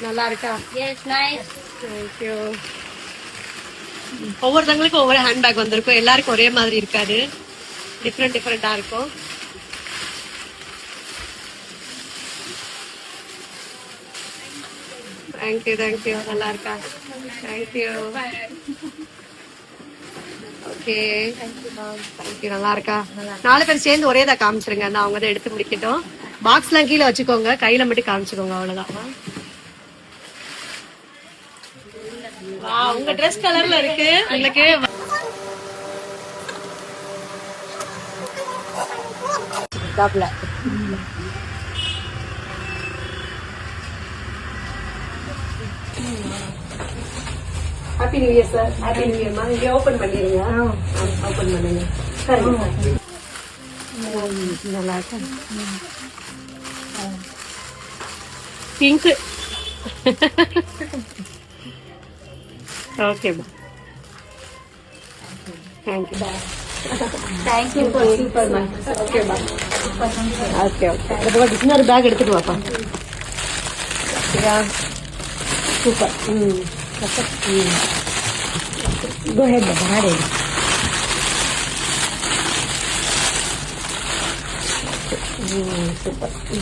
நல்லா இருக்கா? Yes, nice. Thank you. ஒவ்வொருத்தவங்களுக்கும் ஒவ்வொரு ஹேண்ட்பேக் வந்திருக்கும். எல்லாருக்கும் ஒரே மாதிரி இருக்காது, டிஃப்ரெண்டா இருக்கும். தேங்க்யூ. நல்லா இருக்கா? தேங்க்யூ. Okay, thank you. நல்லா இருக்கா? 4 பேர் சேர்ந்து ஒரே தான் காமிச்சிருங்க. நான் அவங்க தான் எடுத்து முடிக்கட்டும். பாக்ஸ்லாம் கீழே வச்சுக்கோங்க, கையில மட்டும் காமிச்சுக்கோங்க, அவ்வளவுதான். உங்க ட்ரெஸ் கலர்ல இருக்கு உங்களுக்கு. Happy new year sir. Happy new இயர்மா. இங்க ஓபன் பண்ணிருங்க. ஓபன் பண்ணுங்க. நல்லா இருக்கா? பிங்க். ஓகேம்மா. Thank you. Thank you. Super ma'am. ஓகேம்மா. ஓகே. இன்னொரு பேக் எடுத்துட்டு வாப்பா. Super. Go ahead, Baba. Super.